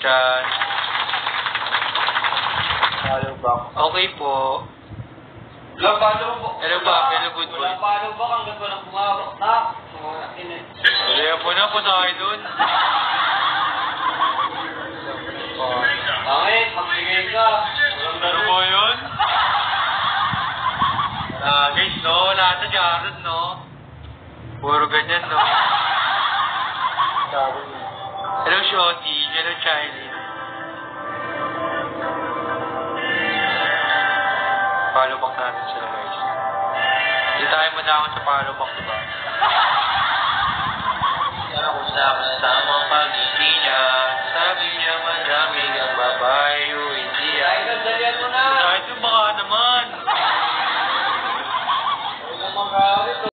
Chan. Follow back. Okay po. Hello, follow back. Hello ba? Hello, good boy. Walang follow back hanggang walang bumabak. Tak! Mga init. Kaya po na po tayo dun. Bakit? Magbigay ka. Walang Ano po yun? Guys, no? Lahat na Jared, no? Puro ganyan, no? Hello, Shotty. Hello, Charlie. Follow back natin sila, guys. Hindi tayo manakot sa follow back, diba? Sa mga pag-ibig niya, sabi niya maraming ang babae, hindi Ay, nagdalian mo na! Kahit yung baka naman. Huwag kang magalit.